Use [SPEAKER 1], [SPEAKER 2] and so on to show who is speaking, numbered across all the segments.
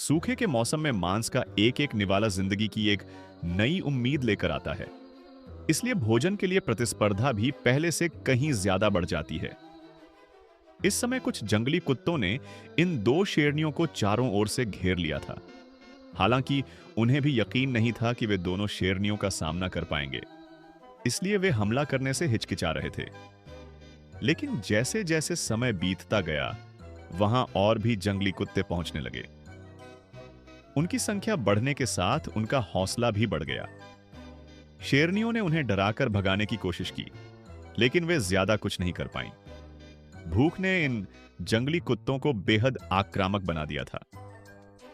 [SPEAKER 1] सूखे के मौसम में मांस का एक एक निवाला जिंदगी की एक नई उम्मीद लेकर आता है। इसलिए भोजन के लिए प्रतिस्पर्धा भी पहले से कहीं ज्यादा बढ़ जाती है। इस समय कुछ जंगली कुत्तों ने इन दो शेरनियों को चारों ओर से घेर लिया था। हालांकि उन्हें भी यकीन नहीं था कि वे दोनों शेरनियों का सामना कर पाएंगे, इसलिए वे हमला करने से हिचकिचा रहे थे। लेकिन जैसे जैसे समय बीतता गया, वहां और भी जंगली कुत्ते पहुंचने लगे। उनकी संख्या बढ़ने के साथ उनका हौसला भी बढ़ गया। शेरनियों ने उन्हें डराकर भगाने की कोशिश की, लेकिन वे ज्यादा कुछ नहीं कर पाईं। भूख ने इन जंगली कुत्तों को बेहद आक्रामक बना दिया था।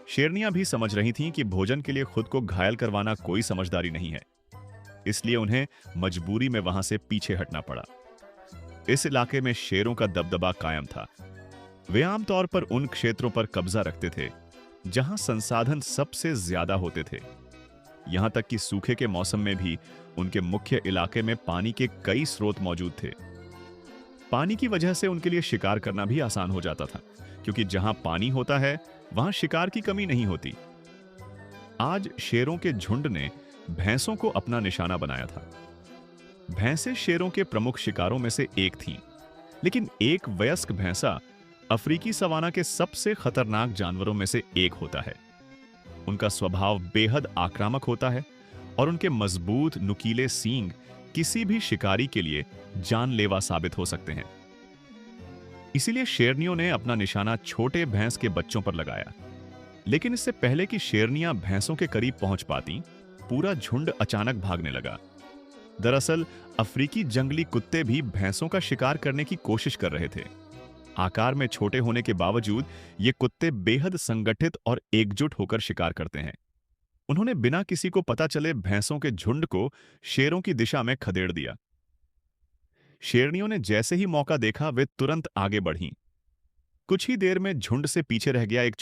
[SPEAKER 1] शेरनियां भी समझ रही थीं कि भोजन के लिए खुद को घायल करवाना कोई समझदारी नहीं है, इसलिए उन्हें मजबूरी में वहां से पीछे हटना पड़ा। इस इलाके में शेरों का दबदबा कायम था। वे आमतौर पर उन क्षेत्रों पर कब्जा रखते थे जहां संसाधन सबसे ज्यादा होते थे। यहां तक कि सूखे के मौसम में भी उनके मुख्य इलाके में पानी के कई स्रोत मौजूद थे। पानी की वजह से उनके लिए शिकार करना भी आसान हो जाता था, क्योंकि जहां पानी होता है वहां शिकार की कमी नहीं होती। आज शेरों के झुंड ने भैंसों को अपना निशाना बनाया था। भैंसें शेरों के प्रमुख शिकारों में से एक थीं, लेकिन एक वयस्क भैंसा अफ्रीकी सवाना के सबसे खतरनाक जानवरों में से एक होता है। उनका स्वभाव बेहद आक्रामक होता है और उनके मजबूत नुकीले सींग किसी भी शिकारी के लिए जानलेवा साबित हो सकते हैं। इसीलिए शेरनियों ने अपना निशाना छोटे भैंस के बच्चों पर लगाया। लेकिन इससे पहले कि शेरनियां भैंसों के करीब पहुंच पाती, पूरा झुंड अचानक भागने लगा। दरअसल अफ्रीकी जंगली कुत्ते भी भैंसों का शिकार करने की कोशिश कर रहे थे। आकार में छोटे होने के बावजूद ये कुत्ते बेहद संगठित और एकजुट होकर शिकार करते हैं। उन्होंने बिना किसी को पता चले भैंसों के झुंड को शेरों की दिशा में खदेड़ दिया। शेरनियों ने जैसे ही मौका देखा, वे तुरंत आगे बढ़ीं। कुछ ही देर में झुंड से पीछे रह गया एक